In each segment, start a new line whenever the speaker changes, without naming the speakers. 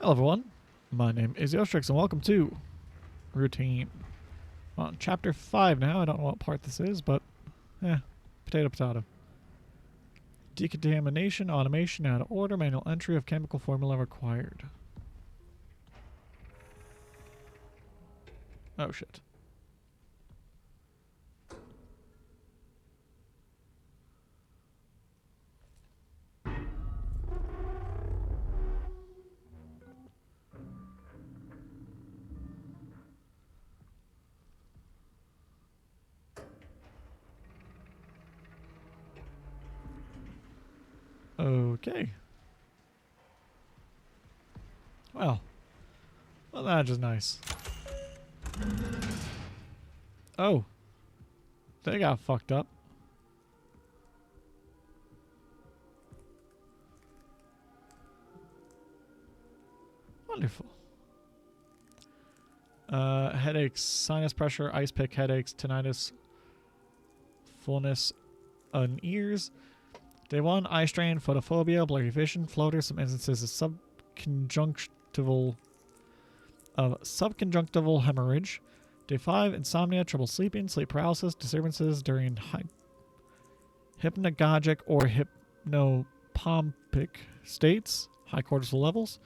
Hello everyone, my name is Eostrix and welcome to Routine. On chapter 5 now, I don't know what part this is, but potato potato. Decontamination, automation, out of order, manual entry of chemical formula required. Oh shit. Okay. Well, that's just nice. Oh. They got fucked up. Wonderful. Headaches, sinus pressure, ice pick headaches, tinnitus, fullness on ears. Day 1, eye strain, photophobia, blurry vision, floaters, some instances of subconjunctival hemorrhage. Day 5, insomnia, trouble sleeping, sleep paralysis, disturbances during hypnagogic or hypnopompic states, high cortisol levels.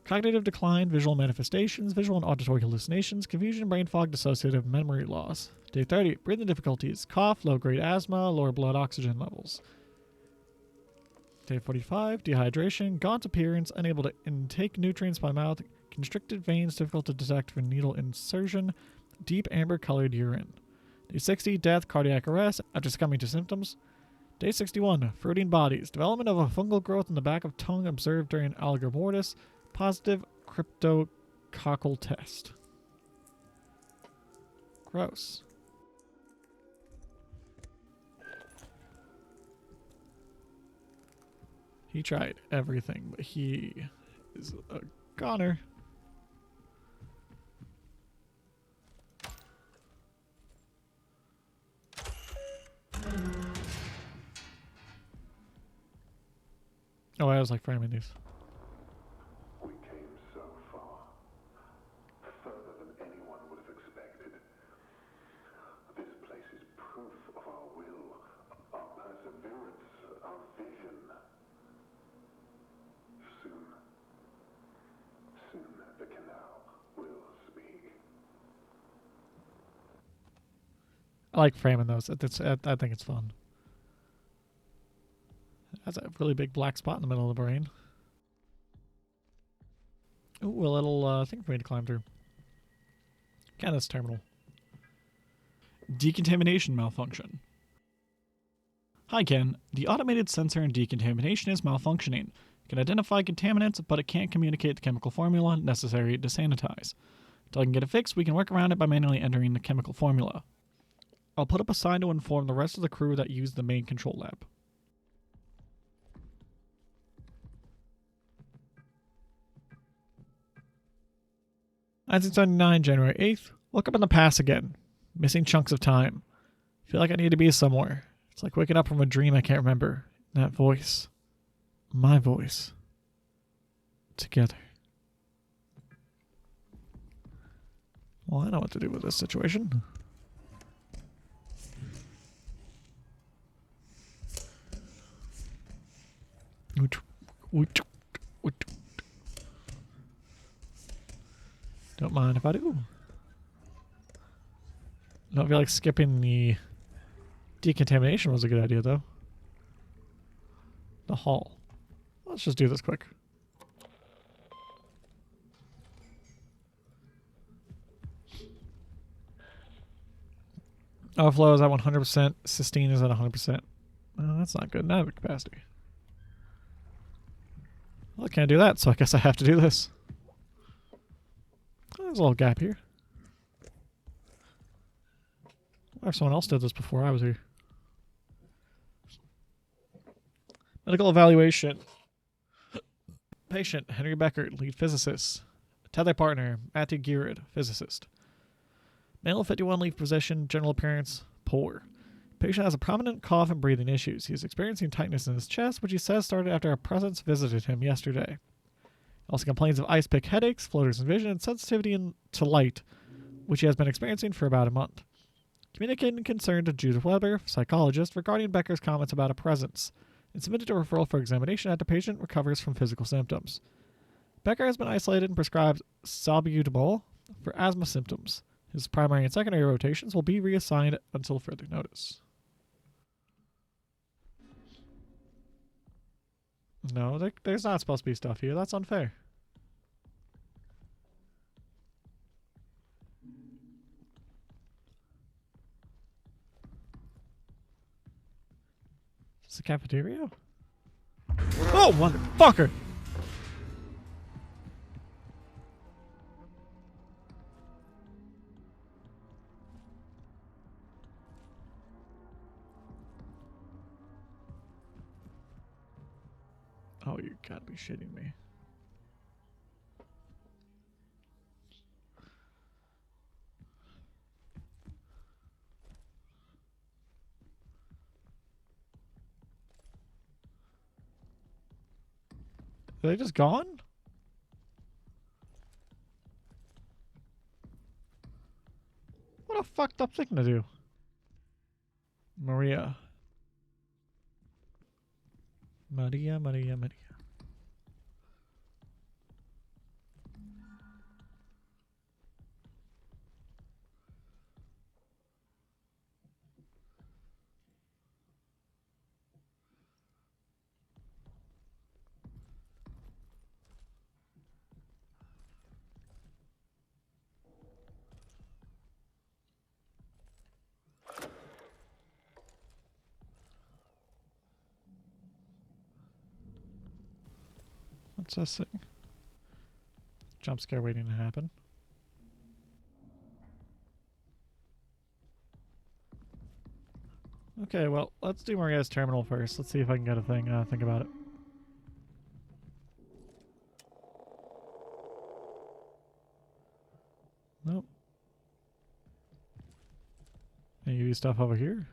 Cognitive decline, visual manifestations, visual and auditory hallucinations, confusion, brain fog, dissociative memory loss. Day 30, breathing difficulties, cough, low-grade asthma, lower blood oxygen levels. Day 45, dehydration, gaunt appearance, unable to intake nutrients by mouth, constricted veins, difficult to detect for needle insertion, deep amber-colored urine. Day 60, death, cardiac arrest, after succumbing to symptoms. Day 61, fruiting bodies, development of a fungal growth in the back of tongue observed during algor mortis, positive cryptococcal test. Gross. He tried everything, but he is a goner. Oh, I was like framing these.
We came so far, further than anyone would have expected. This place is proof of our will, our perseverance, our vision. Soon the canal will speak.
I like framing those. I think it's fun. That's a really big black spot in the middle of the brain. Ooh, a little thing for me to climb through. Kenneth's terminal. Decontamination malfunction. Hi Ken, the automated sensor in decontamination is malfunctioning. It can identify contaminants, but it can't communicate the chemical formula necessary to sanitize. Until I can get it fixed, we can work around it by manually entering the chemical formula. I'll put up a sign to inform the rest of the crew that use the main control lab. January 8th. Woke up in the past again. Missing chunks of time. Feel like I need to be somewhere. It's like waking up from a dream I can't remember. That voice. My voice. Together. Well, I know what to do with this situation. Don't mind if I do. Don't feel like skipping the decontamination was a good idea, though. The hall. Let's just do this quick. Overflow is at 100%. Cysteine is at 100%. Oh, that's not good. Not at capacity. Well, I can't do that, so I guess I have to do this. There's a little gap here. What if someone else did this before I was here? Medical evaluation. Patient, Henry Becker, lead physicist. Tether partner, Matthew Geared, physicist. Male 51, lead position, general appearance, poor. Patient has a prominent cough and breathing issues. He is experiencing tightness in his chest, which he says started after a presence visited him yesterday. Also complains of ice pick headaches, floaters in vision, and sensitivity to light, which he has been experiencing for about a month. Communicating concern to Judith Weber, psychologist, regarding Becker's comments about a presence, and submitted a referral for examination after the patient recovers from physical symptoms. Becker has been isolated and prescribed salbutamol for asthma symptoms. His primary and secondary rotations will be reassigned until further notice. No, there's not supposed to be stuff here. That's unfair. Is this a cafeteria? Oh, motherfucker! Oh, you gotta be shitting me. Are they just gone? What a fucked up thing to do. Maria. Maria. What's this thing? Jump scare waiting to happen. Okay, well, let's do Maria's terminal first. Let's see if I can get a thing, think about it. Nope. Any stuff over here?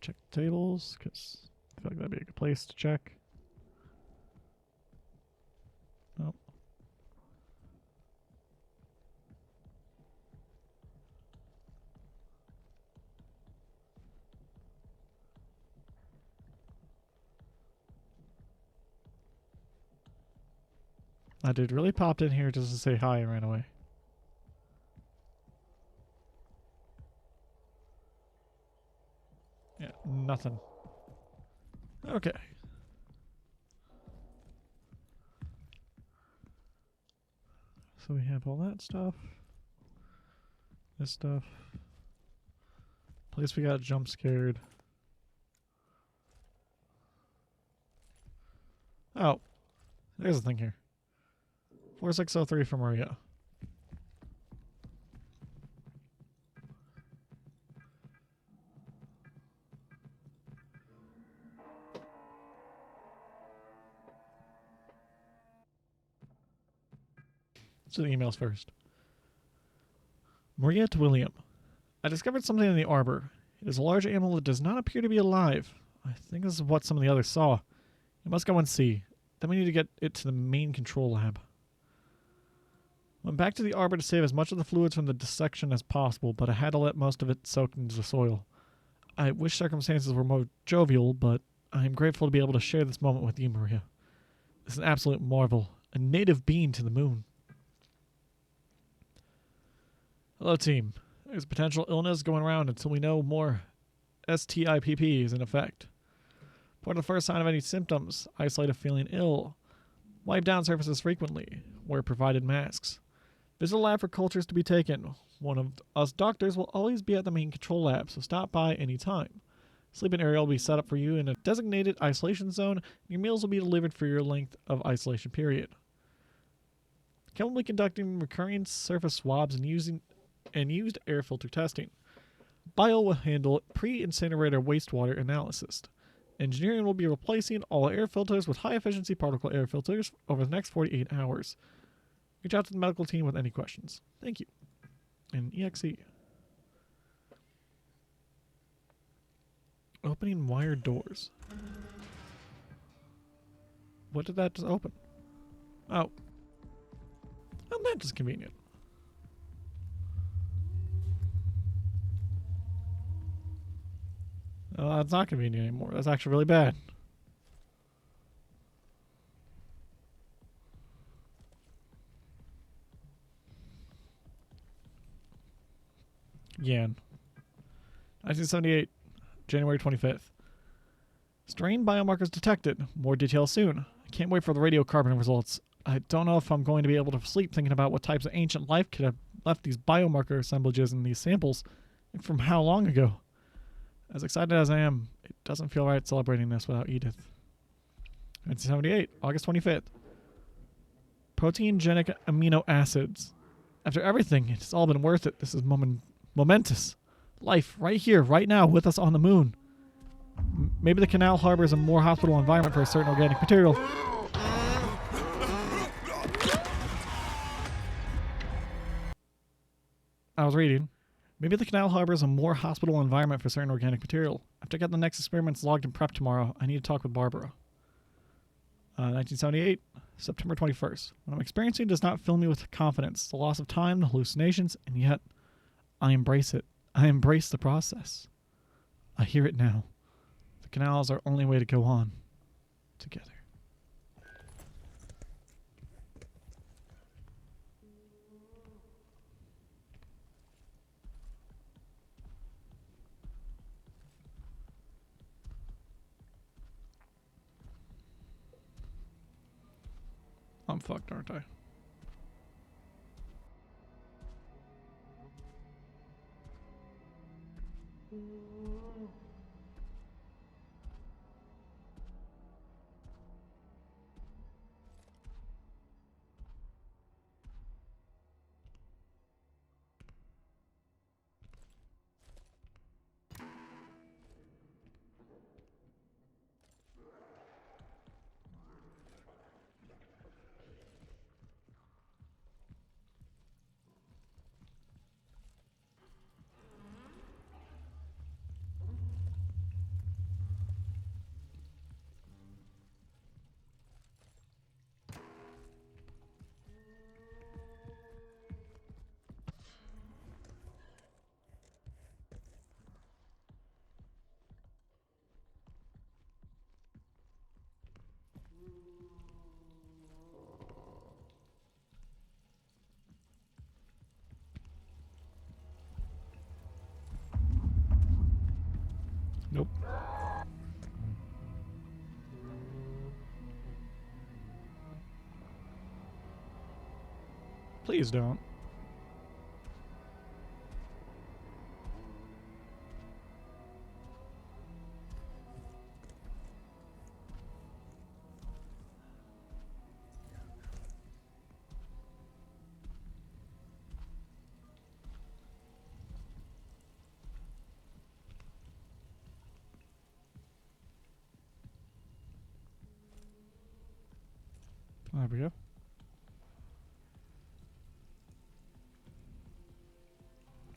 Check the tables, because I feel like that'd be a good place to check. Nope. That dude really popped in here just to say hi and ran away. Yeah, nothing. Okay. So we have all that stuff. This stuff. Place we got jump scared. Oh. There's a thing here. 4603 for Maria. Let's do the emails first. Maria to William. I discovered something in the arbor. It is a large animal that does not appear to be alive. I think this is what some of the others saw. I must go and see. Then we need to get it to the main control lab. Went back to the arbor to save as much of the fluids from the dissection as possible, but I had to let most of it soak into the soil. I wish circumstances were more jovial, but I am grateful to be able to share this moment with you, Maria. This is an absolute marvel, a native being to the moon. Hello, team. There's potential illness going around until we know more. STIPP is in effect. Report the first sign of any symptoms. Isolate if feeling ill. Wipe down surfaces frequently. Wear provided masks. Visit a lab for cultures to be taken. One of us doctors will always be at the main control lab, so stop by any time. Sleeping area will be set up for you in a designated isolation zone, and your meals will be delivered for your length of isolation period. Chem will be conducting recurring surface swabs and used air filter testing. Bio will handle pre-incinerator wastewater analysis Engineering will be replacing all air filters with high-efficiency particle air filters over the next 48 hours. Reach out to the medical team with any questions. Thank you. And EXE. Opening wire doors. What did that just open? Oh. Oh, that is convenient. Oh, that's not convenient anymore. That's actually really bad. Yan. 1978, January 25th. Strain biomarkers detected. More details soon. I can't wait for the radiocarbon results. I don't know if I'm going to be able to sleep thinking about what types of ancient life could have left these biomarker assemblages in these samples, and from how long ago. As excited as I am, it doesn't feel right celebrating this without Edith. 1978, August 25th. Protein-genic amino acids. After everything, it's all been worth it. This is momentous. Life, right here, right now, with us on the moon. Maybe the canal harbors a more hospitable environment for a certain organic material. I was reading. Maybe the canal harbors a more hospitable environment for certain organic material. After I get the next experiments logged and prepped tomorrow, I need to talk with Barbara. 1978, September 21st. What I'm experiencing does not fill me with confidence. The loss of time, the hallucinations, and yet I embrace it. I embrace the process. I hear it now. The canals are our only way to go on. Together. I'm fucked, aren't I? Nope. Please don't. There we go.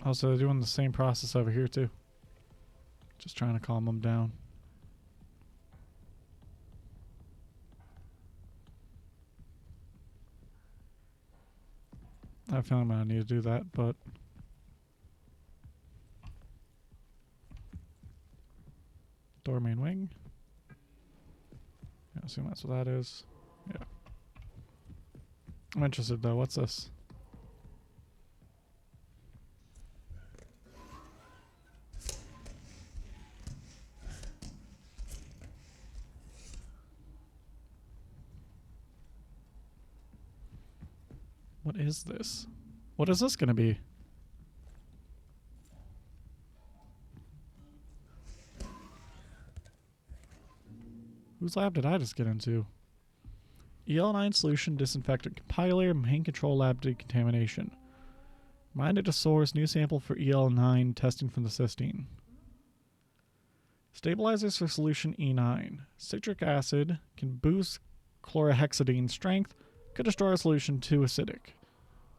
Also, they're doing the same process over here too. Just trying to calm them down. I have a feeling I need to do that, but door main wing. Yeah, I assume that's what that is. Yeah. I'm interested though. What's this? What is this? What is this going to be? Whose lab did I just get into? EL9 solution disinfectant compiler, main control lab decontamination. Minded to source new sample for EL9 testing from the cysteine. Stabilizers for solution E9. Citric acid can boost chlorhexidine strength, could destroy a solution too acidic.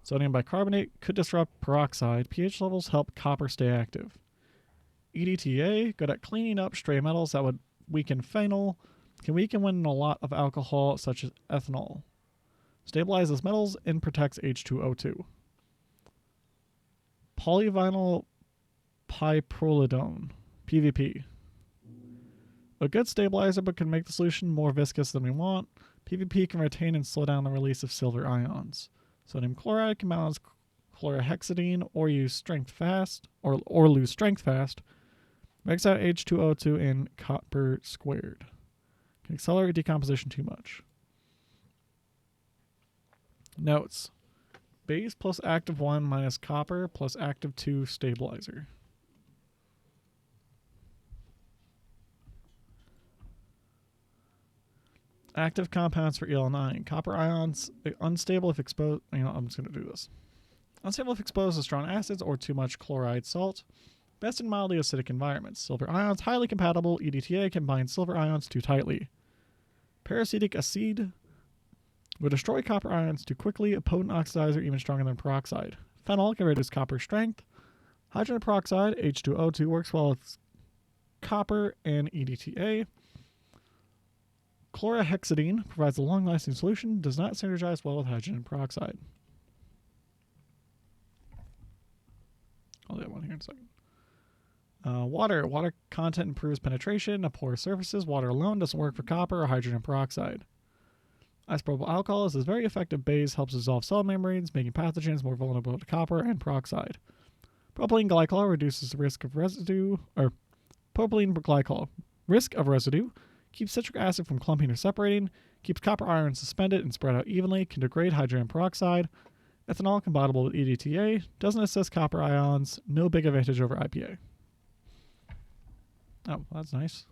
Sodium bicarbonate could disrupt peroxide. pH levels help copper stay active. EDTA, good at cleaning up stray metals that would weaken phenol, can weaken when in a lot of alcohol such as ethanol. Stabilizes metals and protects H2O2. Polyvinyl piprolidone, PVP. A good stabilizer but can make the solution more viscous than we want. PVP can retain and slow down the release of silver ions. Sodium chloride can balance chlorhexidine or use strength fast or lose strength fast. Makes out H2O2 and copper squared. Can accelerate decomposition too much. Notes. Base plus active 1 minus copper plus active 2 stabilizer. Active compounds for EL9. Copper ions, unstable if exposed. I'm just going to do this. Unstable if exposed to strong acids or too much chloride salt. Best in mildly acidic environments. Silver ions, highly compatible. EDTA can bind silver ions too tightly. Peracetic acid would destroy copper ions too quickly. A potent oxidizer even stronger than peroxide. Phenol can reduce copper strength. Hydrogen peroxide, H2O2, works well with copper and EDTA. Chlorhexidine provides a long-lasting solution, does not synergize well with hydrogen peroxide. I'll do that one here in a second. Water. Water content improves penetration of porous surfaces. Water alone doesn't work for copper or hydrogen peroxide. Isopropyl alcohol is a very effective base, helps dissolve cell membranes, making pathogens more vulnerable to copper and peroxide. Propylene glycol reduces the risk of residue, or propylene glycol, risk of residue, keeps citric acid from clumping or separating, keeps copper iron suspended and spread out evenly, can degrade hydrogen peroxide, ethanol compatible with EDTA, doesn't assist copper ions, no big advantage over IPA. Oh, that's nice.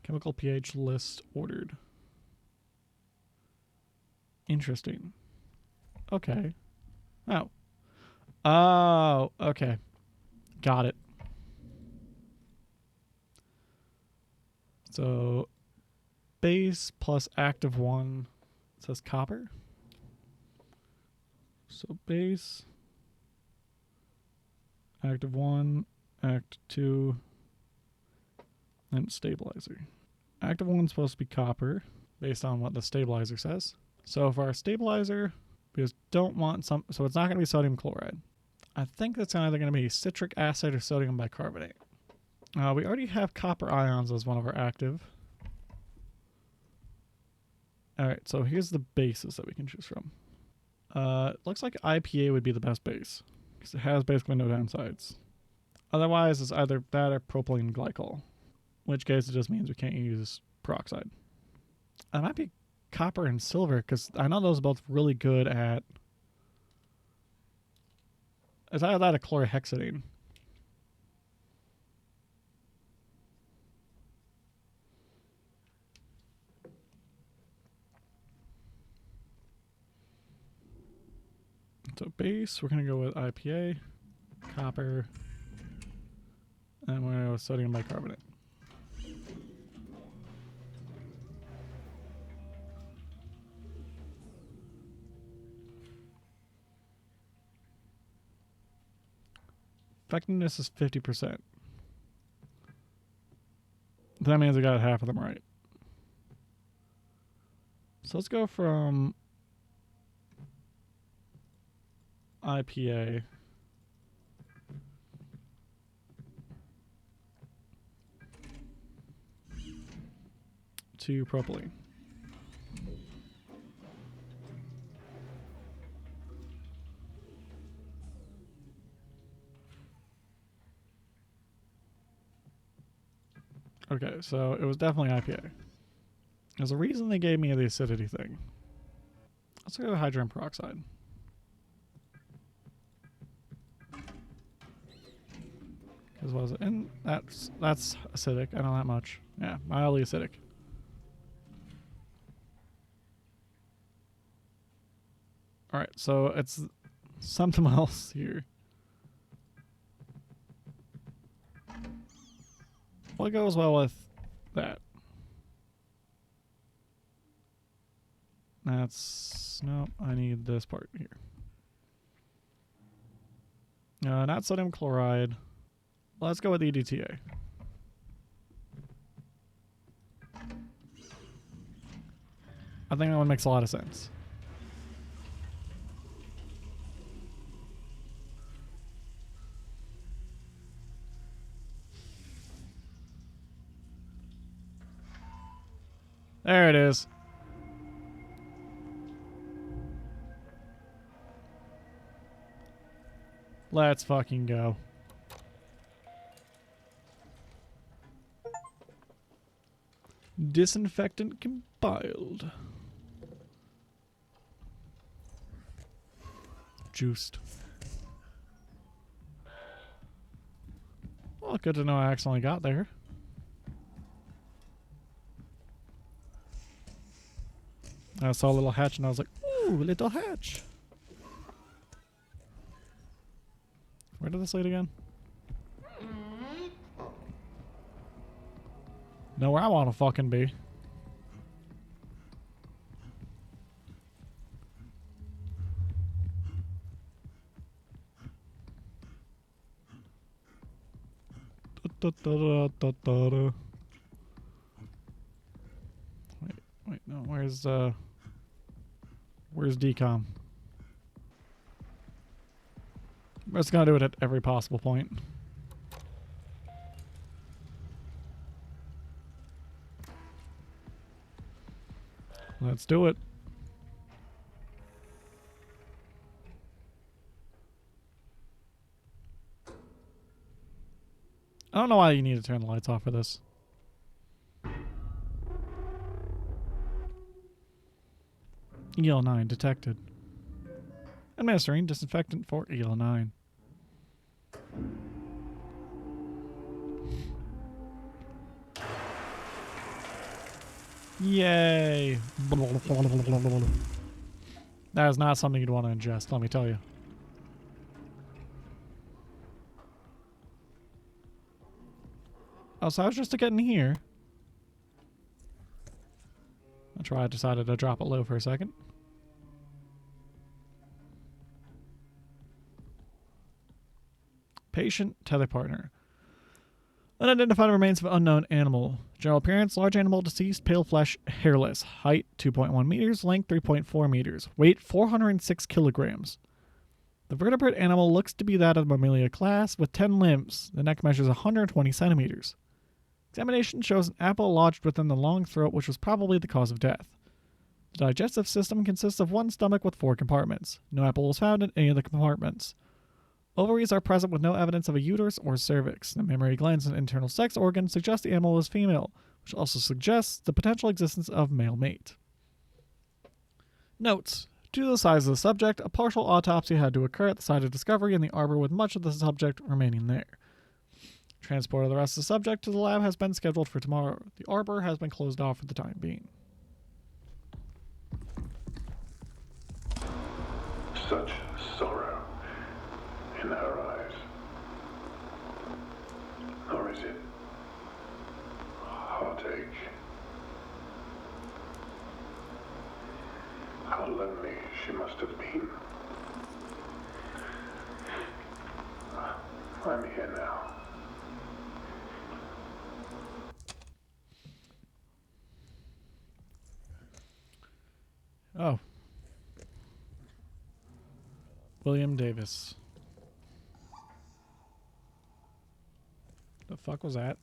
Chemical pH list ordered. Interesting. Okay. Oh. Oh, okay. Got it. So, base plus active 1 says copper. So, base, active 1, act 2, and stabilizer. Active 1 is supposed to be copper, based on what the stabilizer says. So, for our stabilizer, we just don't want so it's not going to be sodium chloride. I think that's either going to be citric acid or sodium bicarbonate. We already have copper ions as one of our active. Alright, so here's the bases that we can choose from. Looks like IPA would be the best base, because it has basically no downsides. Otherwise, it's either that or propylene glycol, in which case it just means we can't use peroxide. It might be copper and silver, because I know those are both really good at... It's either that or chlorhexidine. So base, we're going to go with IPA, copper, and we're going to go with sodium bicarbonate. Effectiveness is 50%. That means I got half of them right. So let's go from IPA to propylene. Okay, so it was definitely IPA. There's a reason they gave me the acidity thing. Let's go with hydrogen peroxide. Because what was it? And that's acidic. I know that much. Yeah, mildly acidic. Alright, so it's something else here. What goes well with that? That's... no, I need this part here. Not sodium chloride. Let's go with EDTA. I think that one makes a lot of sense. There it is. Let's fucking go. Disinfectant compiled. Juiced. Well, good to know I accidentally got there. I saw a little hatch and I was like, ooh, little hatch. Where did this lead again? Know where I want to fucking be. Wait, no, where's decom? We're just gonna do it at every possible point. Let's do it. I don't know why you need to turn the lights off for this. EL9 detected. Administering disinfectant for EL9. Yay! That is not something you'd want to ingest, let me tell you. Oh, so I was just to get in here. That's why I decided to drop it low for a second. Patient, tether partner. Unidentified remains of unknown animal. General appearance, large animal, deceased, pale flesh, hairless. Height, 2.1 meters. Length, 3.4 meters. Weight, 406 kilograms. The vertebrate animal looks to be that of the Mammalia class, with 10 limbs. The neck measures 120 centimeters. Examination shows an apple lodged within the long throat, which was probably the cause of death. The digestive system consists of one stomach with 4 compartments. No apple was found in any of the compartments. Ovaries are present with no evidence of a uterus or cervix. The mammary glands and internal sex organs suggest the animal is female, which also suggests the potential existence of male mate. Notes. Due to the size of the subject, a partial autopsy had to occur at the site of discovery in the arbor, with much of the subject remaining there. Transport of the rest of the subject to the lab has been scheduled for tomorrow. The arbor has been closed off for the time being.
Such sorrow in her eyes. Or is it heartache? How lonely she must have been. I'm here now.
Oh. William Davis. The fuck was that?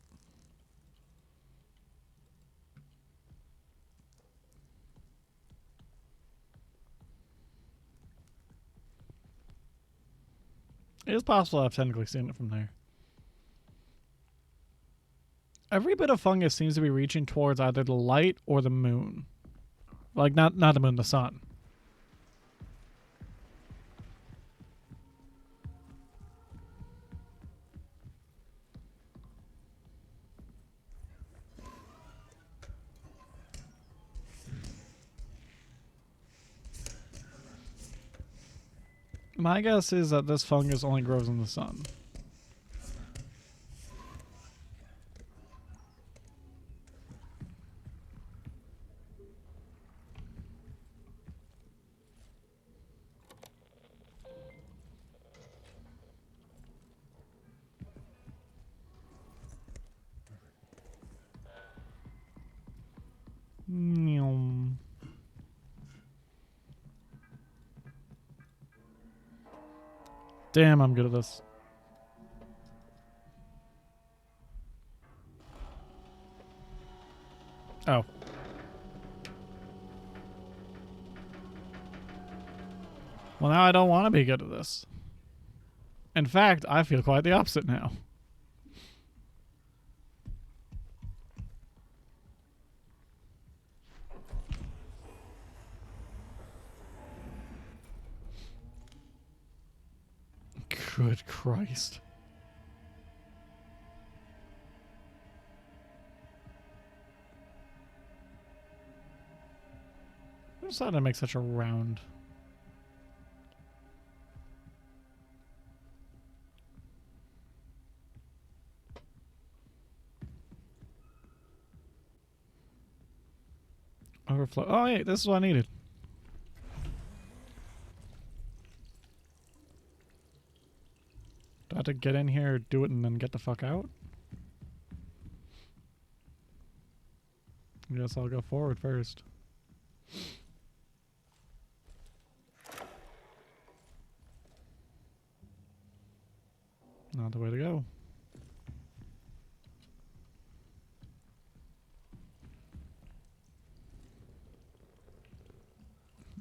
It is possible I've technically seen it from there. Every bit of fungus seems to be reaching towards either the light or the moon. Like, not the moon, the sun. My guess is that this fungus only grows in the sun. Nyum. Damn, I'm good at this. Oh. Well, now I don't want to be good at this. In fact, I feel quite the opposite now. Good Christ. Who decided to make such a round? Overflow. Oh, hey, this is what I needed. Do I have to get in here, do it, and then get the fuck out? I guess I'll go forward first. Not the way to go.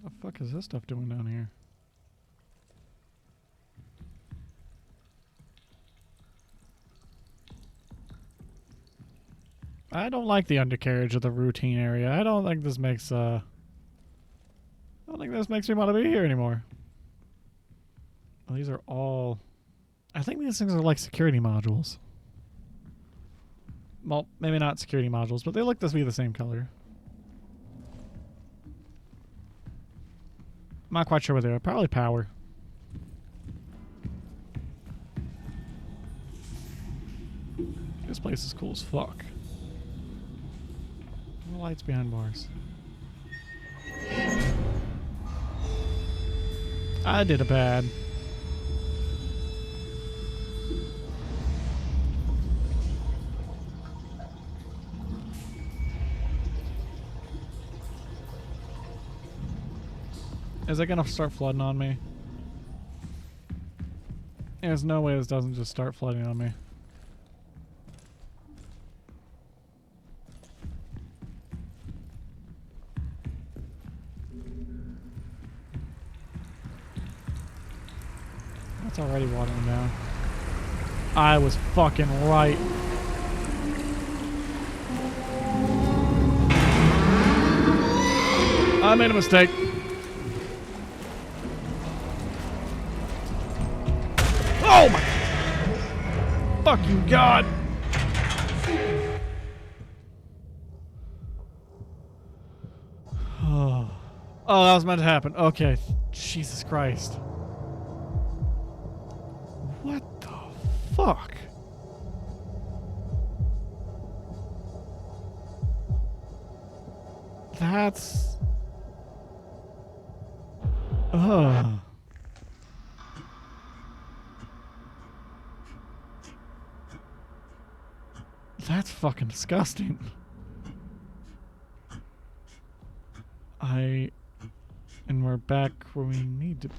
What the fuck is this stuff doing down here? I don't like the undercarriage of the routine area. I don't think this makes me want to be here anymore. Well, these are all... I think these things are like security modules. Well, maybe not security modules, but they look to be the same color. I'm not quite sure what they are. Probably power. This place is cool as fuck. No lights behind bars. I did a bad. Is it gonna start flooding on me? There's no way this doesn't just start flooding on me. It's already watering down. I was fucking right. I made a mistake. Oh my... Fuck you, God. Oh, that was meant to happen. Okay. Jesus Christ. What the fuck? That's... Ugh. That's fucking disgusting. And we're back where we need to be.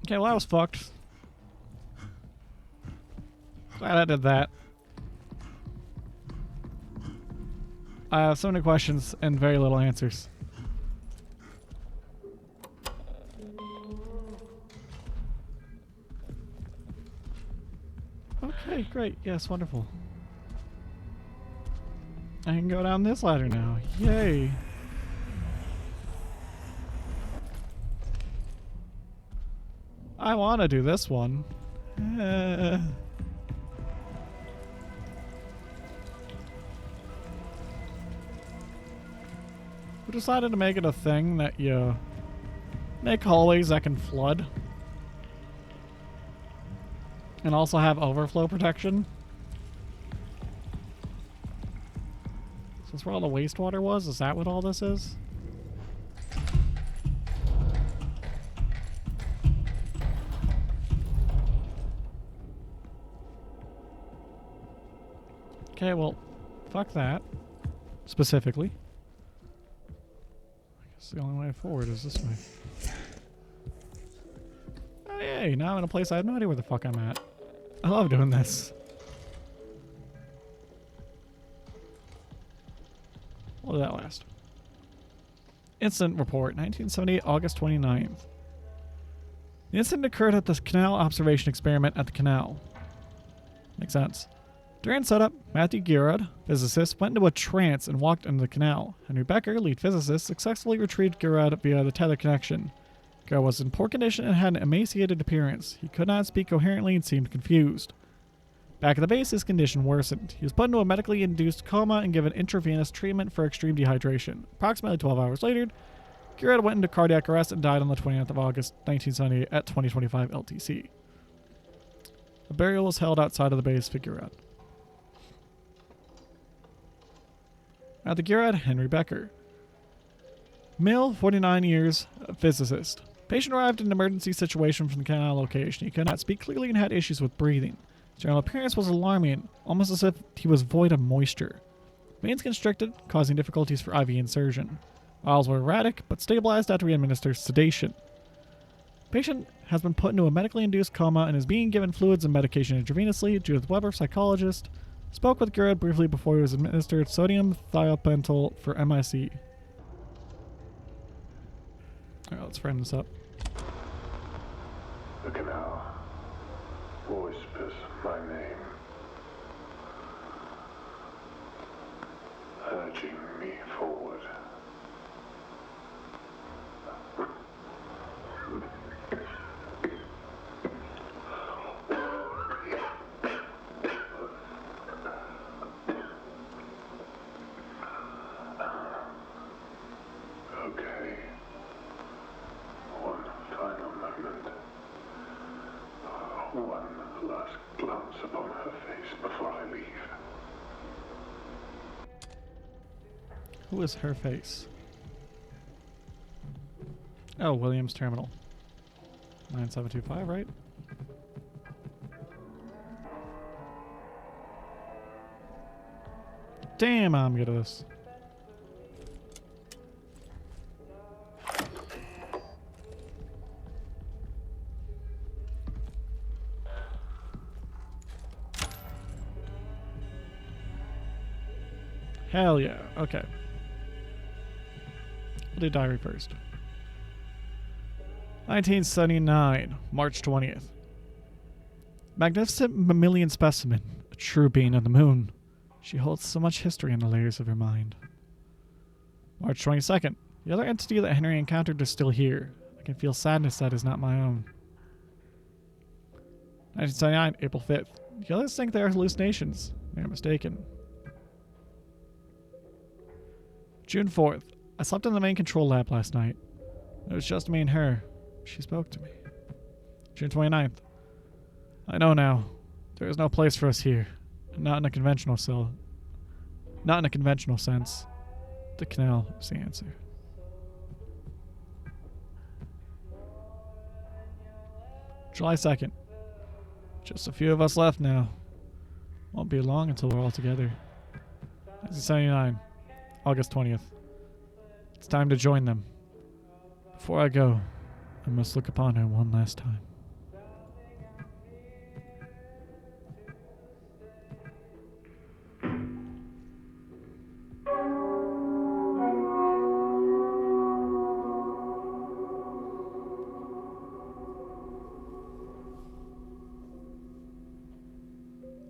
Okay, well, that was fucked. Glad I did that. I have so many questions and very little answers. Okay, great. Yes, wonderful. I can go down this ladder now. Yay. I want to do this one. Who decided to make it a thing that you make hallways that can flood? And also have overflow protection? Is this where all the wastewater was? Is that what all this is? Okay, well, fuck that. Specifically. I guess the only way forward is this way. Oh yay, now I'm in a place I have no idea where the fuck I'm at. I love doing this. What did that last? Incident report, 1978, August 29th. The incident occurred at the canal observation experiment at the canal. Makes sense. During setup, Matthew Gerard, physicist, went into a trance and walked into the canal. Henry Becker, lead physicist, successfully retrieved Gerard via the tether connection. Gerard was in poor condition and had an emaciated appearance. He could not speak coherently and seemed confused. Back at the base, his condition worsened. He was put into a medically induced coma and given intravenous treatment for extreme dehydration. Approximately 12 hours later, Gerard went into cardiac arrest and died on the 29th of August, 1978 at 2025 LTC. A burial was held outside of the base for Gerard. At the Gerard, Henry Becker. Male, 49 years, a physicist. Patient arrived in an emergency situation from the canal location. He could not speak clearly and had issues with breathing. His general appearance was alarming, almost as if he was void of moisture. Veins constricted, causing difficulties for IV insertion. Vitals were erratic, but stabilized after we administered sedation. Patient has been put into a medically induced coma and is being given fluids and medication intravenously. Judith Weber, psychologist, spoke with Gerard briefly before he was administered sodium thiopental for MIC. Alright, let's frame this up.
The canal whispers my name, urging me forward. Okay. One final moment. One last glance upon her face before I leave.
Who is her face? Oh, Williams Terminal. 9725, right? Damn, I'm good at this. Hell yeah. Okay. We'll do diary first. 1979, March 20th. Magnificent mammalian specimen, a true being of the moon. She holds so much history in the layers of her mind. March 22nd. The other entity that Henry encountered is still here. I can feel sadness that is not my own. 1979, April 5th. The others think they are hallucinations. They are mistaken. June 4th. I slept in the main control lab last night. It was just me and her. She spoke to me. June 29th. I know now. There is no place for us here. Not in a conventional cell. Not in a conventional sense. The canal is the answer. July 2nd. Just a few of us left now. Won't be long until we're all together. 1979. August 20th. It's time to join them. Before I go, I must look upon her one last time.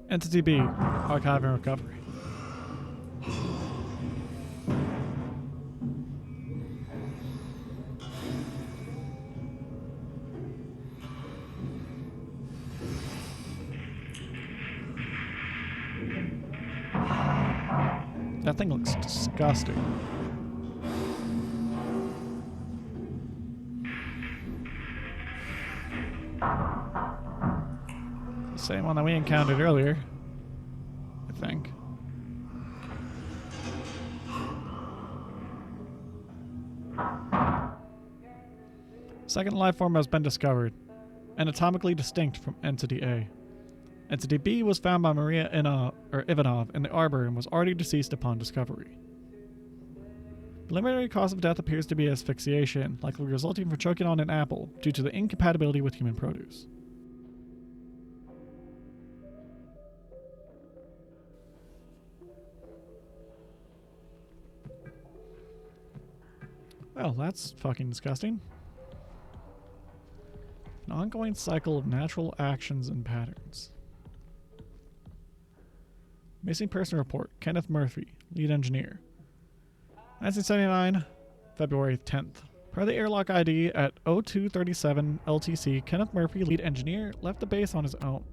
Entity B, Archive and Recovery. That thing looks disgusting. The same one that we encountered earlier, I think. Second life form has been discovered, anatomically distinct from Entity A. Entity B was found by Maria Ivanov in the arbor and was already deceased upon discovery. Preliminary cause of death appears to be asphyxiation, likely resulting from choking on an apple due to the incompatibility with human produce. Well, that's fucking disgusting. An ongoing cycle of natural actions and patterns. Missing person report. Kenneth Murphy, lead engineer. 1979, February 10th. Per the airlock ID at 0237 LTC, Kenneth Murphy, lead engineer, left the base on his own.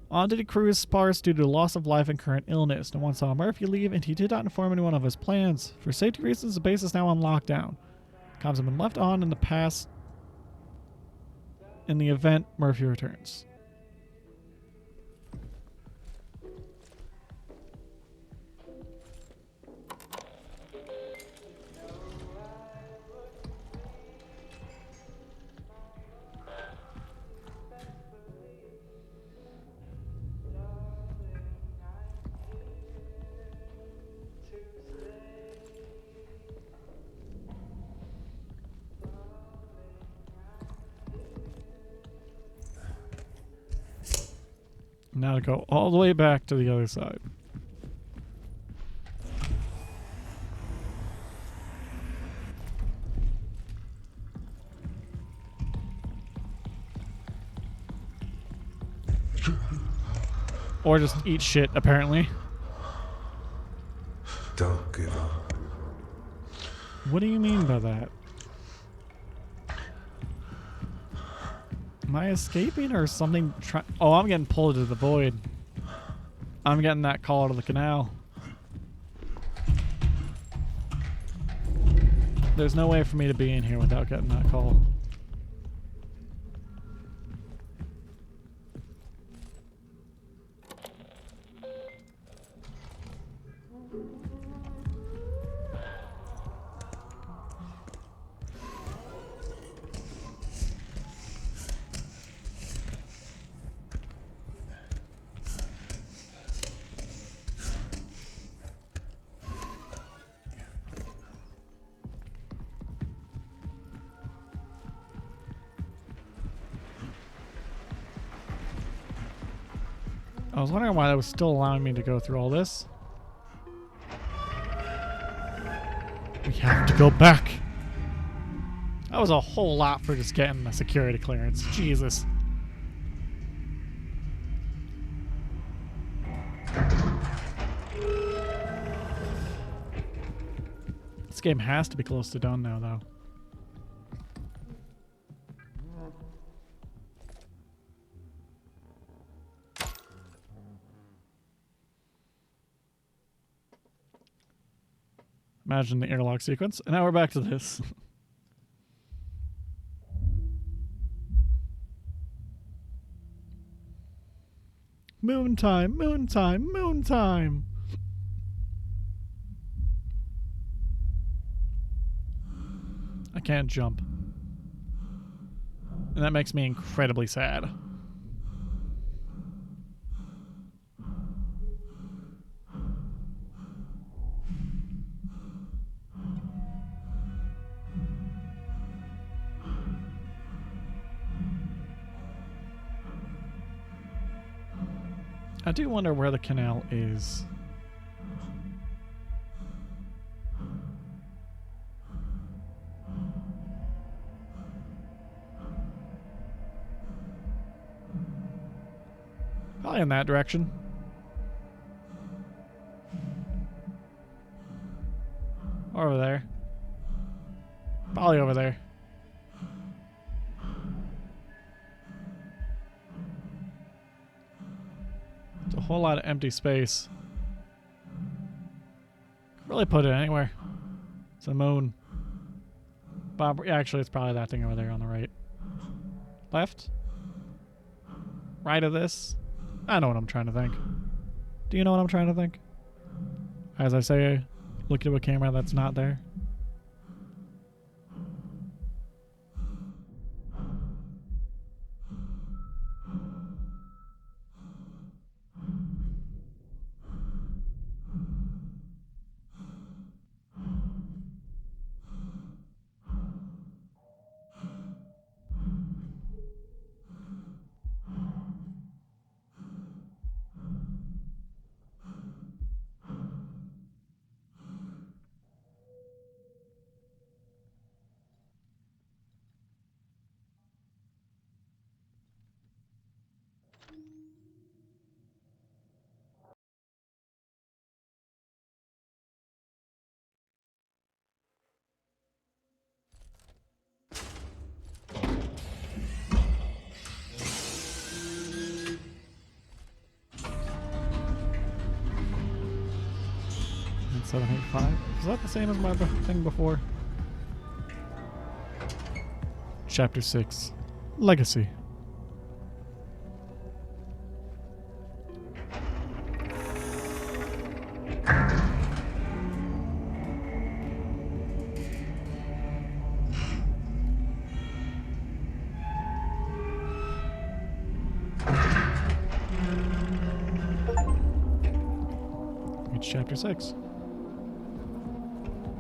On-duty crew is sparse due to loss of life and current illness. No one saw Murphy leave, and he did not inform anyone of his plans. For safety reasons, the base is now on lockdown. Comms have been left on in the past in the event Murphy returns. Now to go all the way back to the other side. Or just eat shit, apparently.
Don't give up.
What do you mean by that? Am I escaping or something? Oh, I'm getting pulled into the void. I'm getting that call out of the canal. There's no way for me to be in here without getting that call. I was wondering why that was still allowing me to go through all this. We have to go back. That was a whole lot for just getting the security clearance. Jesus. This game has to be close to done now, though. Imagine the airlock sequence. And now we're back to this. Moon time, moon time, moon time. I can't jump. And that makes me incredibly sad. I do wonder where the canal is. Probably in that direction. Or over there. Probably over there. It's a whole lot of empty space. Really put it anywhere. It's a moon. Bob, actually, it's probably that thing over there on the right. Left? right of this? I know what I'm trying to think. Do you know what I'm trying to think? As I say, look at a camera that's not there. And 785. Is that the same as my thing before? Chapter 6. Legacy. Reach chapter 6.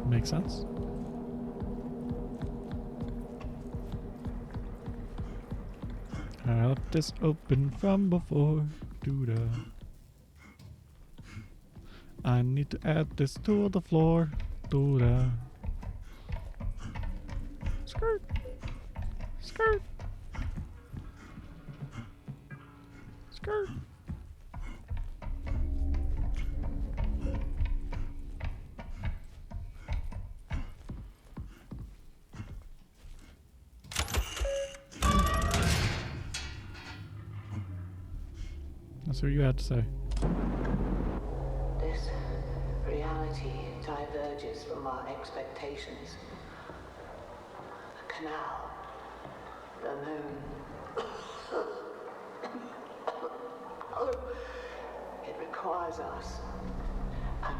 Makes sense. I left this open from before. Doo-da. I need to add this to the floor. Doo-da. Skirt. Skirt. Skirt. That's what you had to say.
This reality diverges from our expectations. The canal, the moon. It requires us, and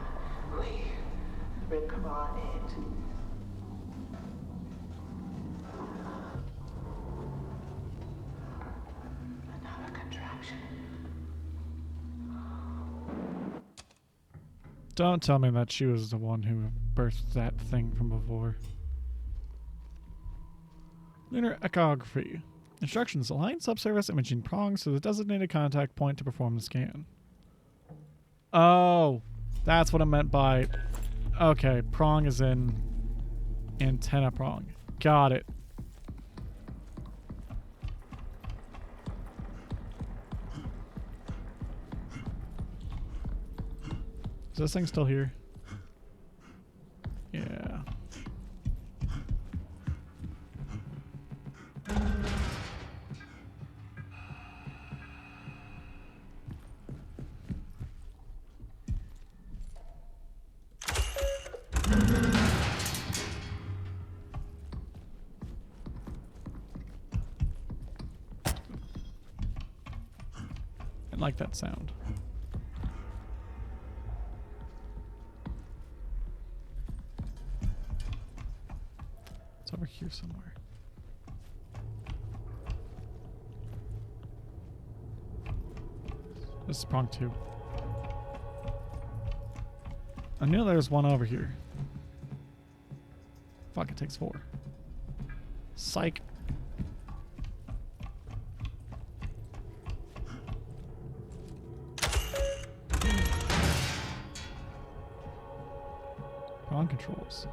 we require it. Another contraction.
Don't tell me that she was the one who birthed that thing from before. Lunar echography. Instructions: align subsurface imaging prongs to the designated contact point to perform the scan. Oh, that's what I meant by... Okay, prong is in antenna prong. Got it. Is this thing still here? Yeah. I like that sound. It's over here somewhere. This is prong 2. I knew there was one over here. Fuck, it takes 4. Psych. Prong controls.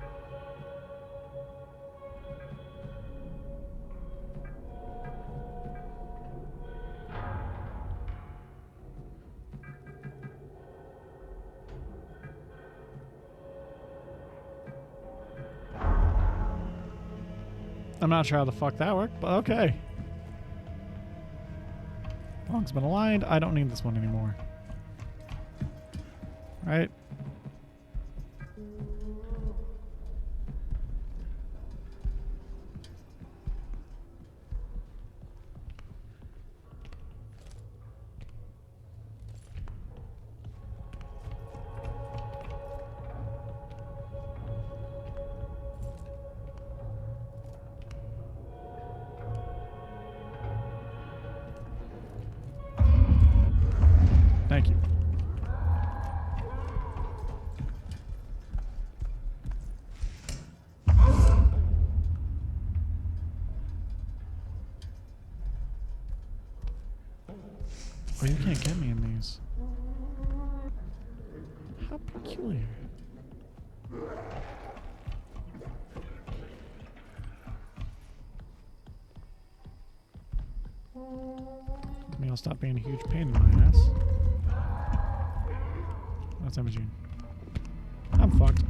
I'm not sure how the fuck that worked, but okay. Prong's been aligned. I don't need this one anymore. Right? Thank you. Oh, you can't get me in these. How peculiar. Maybe I'll stop being a huge pain in my ass. That's Imogene. I'm fucked.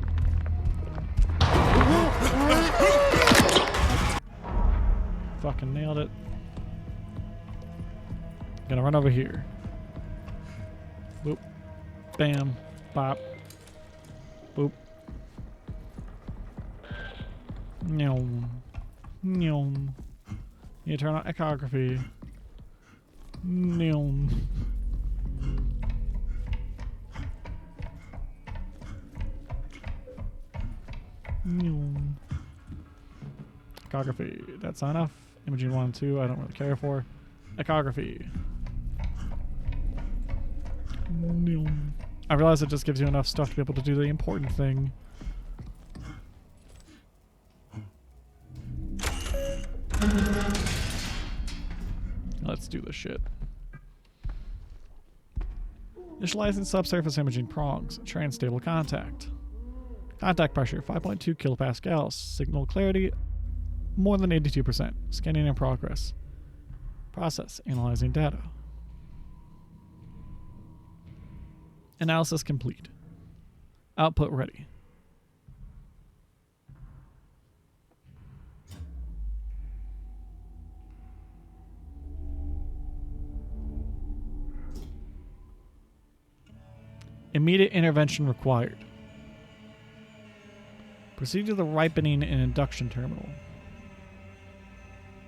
Fucking nailed it. Gonna run over here. Boop. Bam. Bop. Boop. Nyom. Nyom. You turn on echography. Nyom. Nyom. Echography. That's not enough. Imaging 1 and 2, I don't really care for. Echography. Nyom. I realize it just gives you enough stuff to be able to do the important thing. Let's do this shit. Initializing subsurface imaging prongs. Trans-stable contact. Contact pressure 5.2 kilopascals. Signal clarity more than 82%. Scanning in progress. Process. Analyzing data. Analysis complete. Output ready. Immediate intervention required. Proceed to the ripening and induction terminal.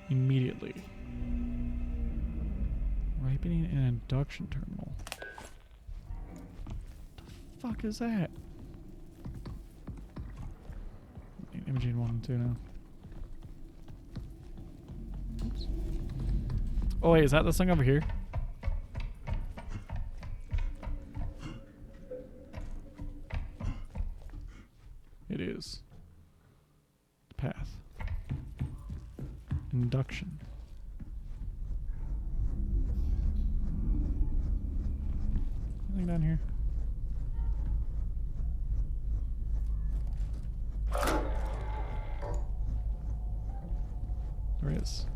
Immediately. Ripening and induction terminal. The fuck is that? Imaging 1 and 2 now. Oops. Oh wait, is that this thing over here? It is. Path. Induction. Anything down here? There is.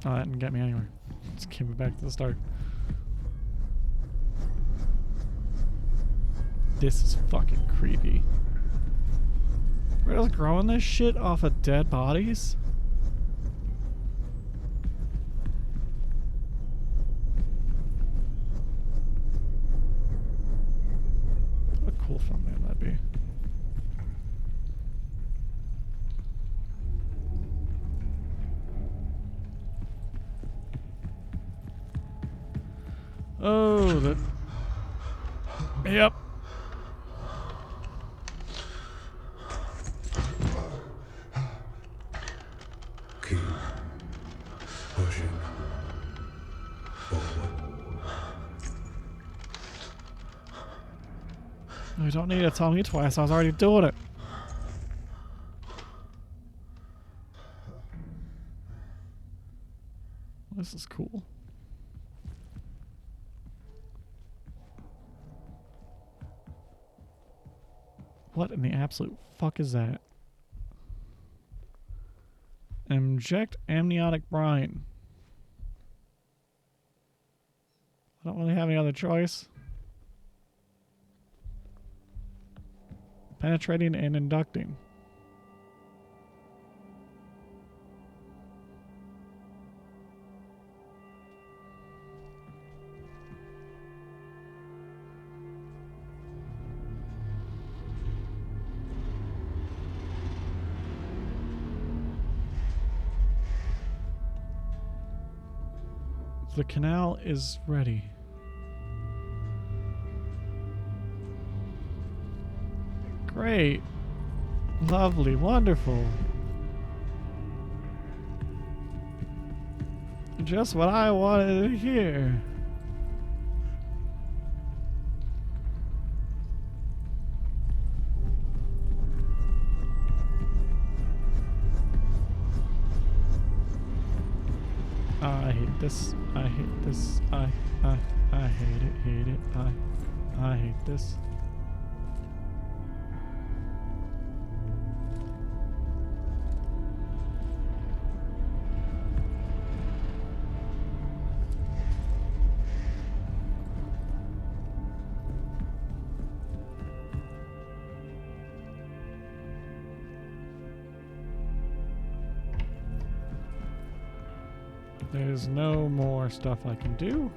Oh, that didn't get me anywhere. Just keep it back to the start. This is fucking creepy. We're just growing this shit off of dead bodies? What a cool thumbnail that'd be. Oh, that. Yep.
Keep pushing forward.
We don't need to tell me twice. I was already doing it. This is cool. What in the absolute fuck is that? Inject amniotic brine. I don't really have any other choice. Penetrating and inducting. The canal is ready. Great. Lovely. Wonderful. Just what I wanted to hear. I hate this. I hate this. I hate it. Hate it. I hate this. There's no more stuff I can do.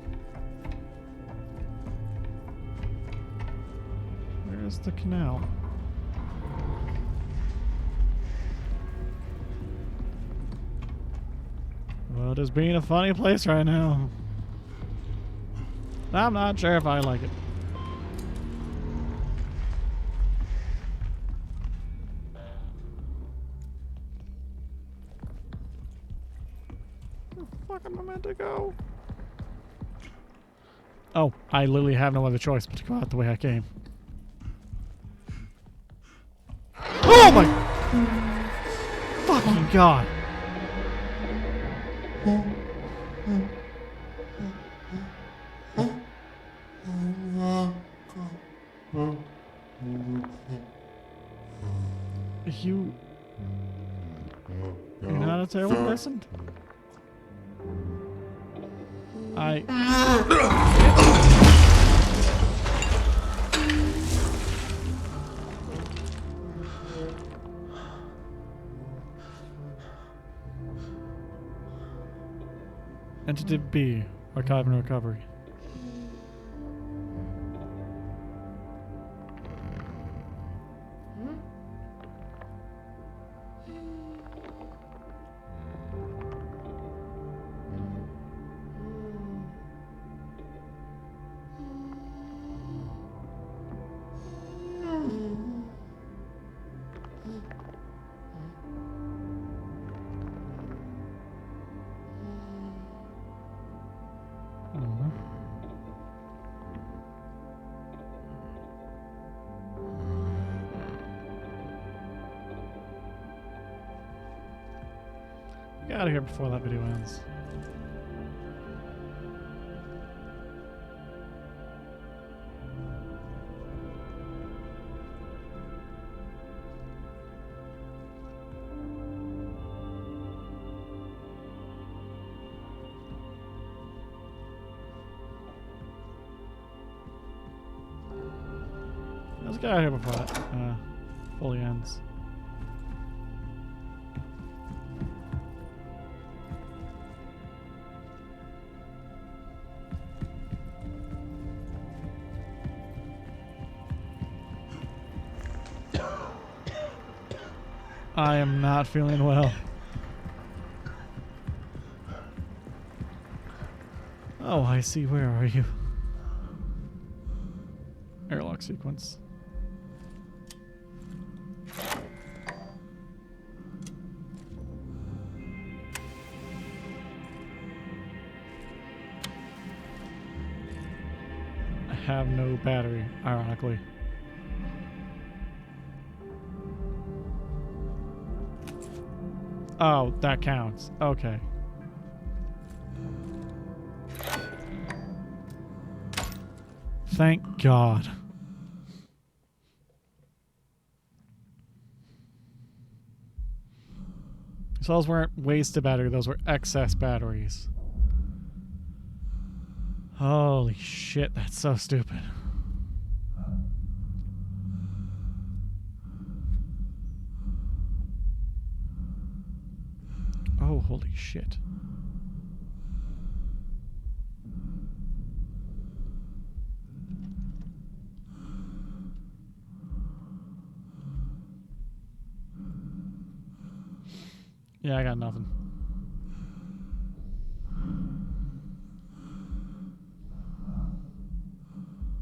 Where's the canal? Well, it is being a funny place right now. I'm not sure if I like it. Where the fuck am I meant to go? Oh, I literally have no other choice but to go out the way I came. Oh my fucking god! You're not a terrible person? Entity B, Archive and Recovery. Get out of here before that video ends. Let's get out of here before that fully ends. I am not feeling well. Oh, I see. Where are you? Airlock sequence. I have no battery, ironically. Oh, that counts. Okay. Thank God. So those weren't wasted battery, those were excess batteries. Holy shit, that's so stupid. Oh, holy shit. Yeah, I got nothing.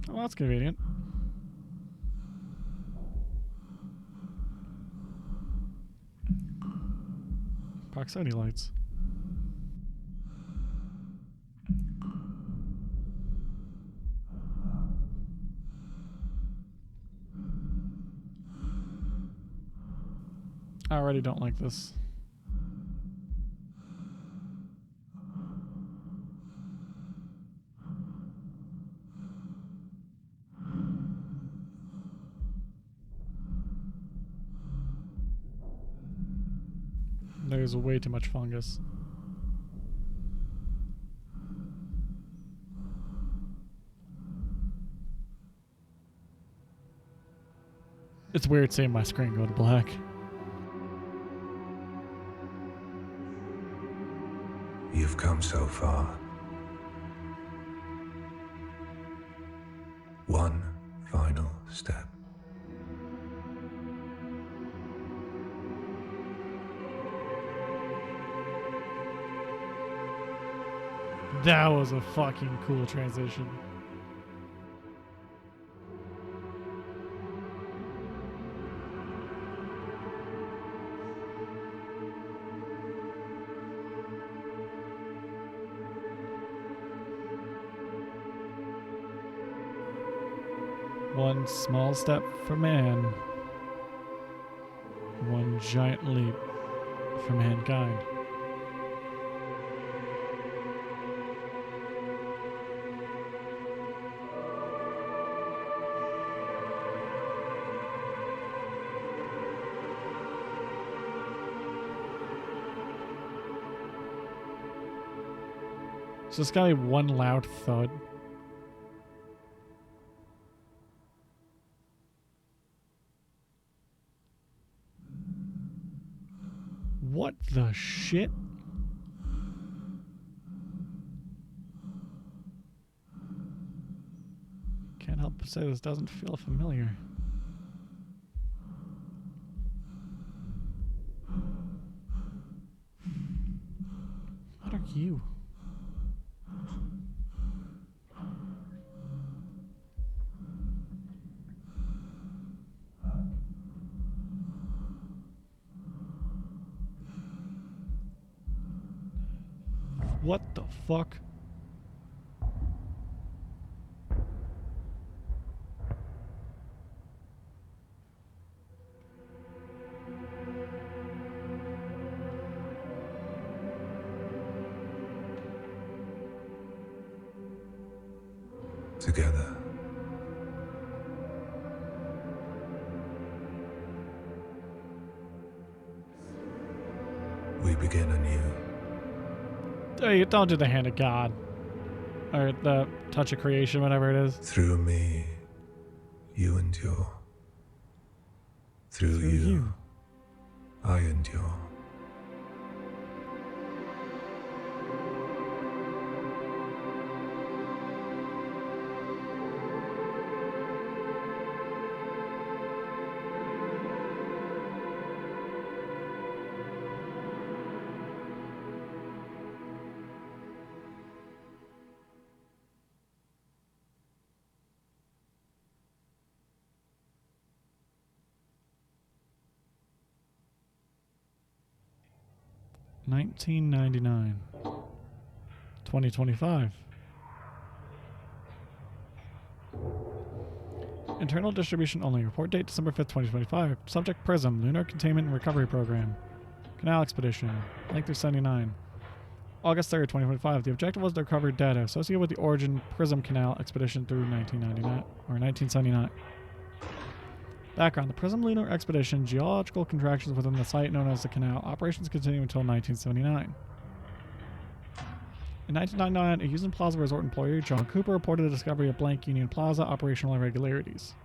Oh, that's convenient. Proximity lights. I already don't like this. There's way too much fungus. It's weird seeing my screen go to black.
You've come so far. One final step.
That was a fucking cool transition. One small step for man, one giant leap for mankind. So it's gotta be one loud thud. What the shit? Can't help but say this doesn't feel familiar. What are you? What the fuck?
Together. We begin anew.
Hey, don't do the hand of God. Or the touch of creation, whatever it is.
Through me, you endure. Through you, I endure.
$19.99. 2025. Internal distribution only. Report date December 5th, 2025. Subject PRISM. Lunar Containment and Recovery Program. Canal Expedition. Length through 79. August 3rd, 2025. The objective was to recover data associated with the Origin PRISM Canal Expedition through 1999 or 1979. Background. The PRISM Lunar Expedition. Geological contractions within the site known as the canal. Operations continue until 1979. In 1999, a Houston Plaza Resort employee, John Cooper, reported the discovery of blank Union Plaza operational irregularities.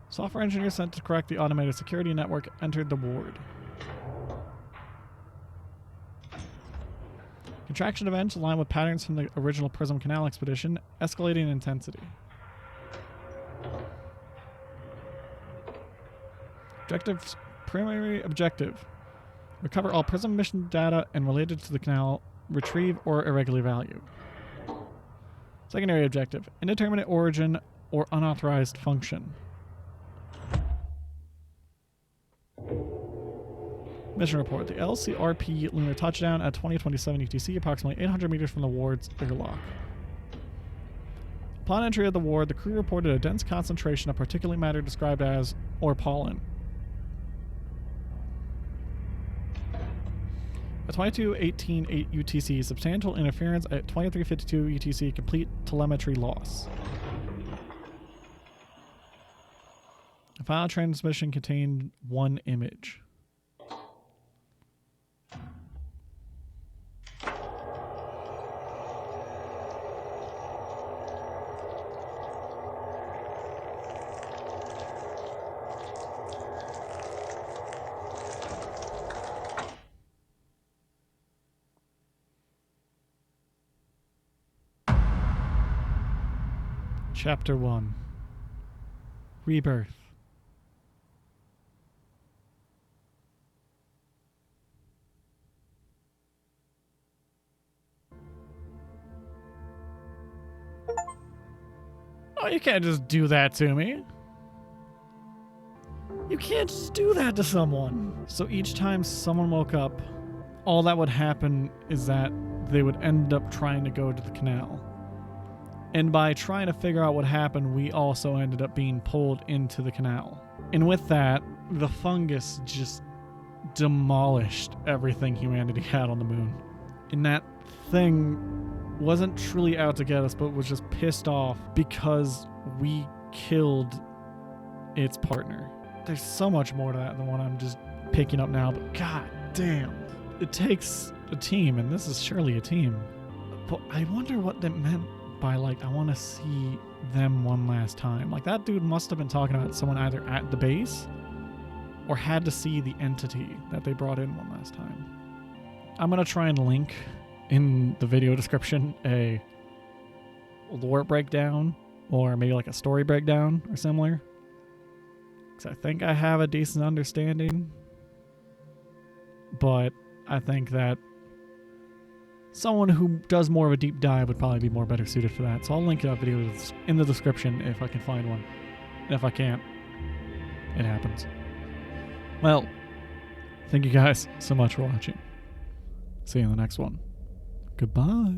Software engineers sent to correct the automated security network entered the ward. Contraction events align with patterns from the original PRISM Canal expedition, escalating in intensity. Primary objective. Recover all PRISM mission data and related to the canal, retrieve or irregular value. Secondary objective. Indeterminate origin or unauthorized function. Mission report. The LCRP Lunar touchdown at 2027 UTC, approximately 800 meters from the ward's airlock. Upon entry of the ward, the crew reported a dense concentration of particulate matter described as, or pollen. At 22:18 UTC, substantial interference. At 23:52 UTC, complete telemetry loss. The final transmission contained one image. Chapter 1. Rebirth. Oh, you can't just do that to me. You can't just do that to someone. So each time someone woke up, all that would happen is that they would end up trying to go to the canal. And by trying to figure out what happened, we also ended up being pulled into the canal. And with that, the fungus just demolished everything humanity had on the moon. And that thing wasn't truly out to get us, but was just pissed off because we killed its partner. There's so much more to that than what I'm just picking up now, but god damn. It takes a team, and this is surely a team. But I wonder what that meant by, like, I want to see them one last time. Like, that dude must have been talking about someone either at the base or had to see the entity that they brought in one last time. I'm going to try and link in the video description a lore breakdown or maybe like a story breakdown or similar, because I think I have a decent understanding, but I think that someone who does more of a deep dive would probably be more better suited for that. So I'll link that video in the description if I can find one. And if I can't, it happens. Well, thank you guys so much for watching. See you in the next one. Goodbye.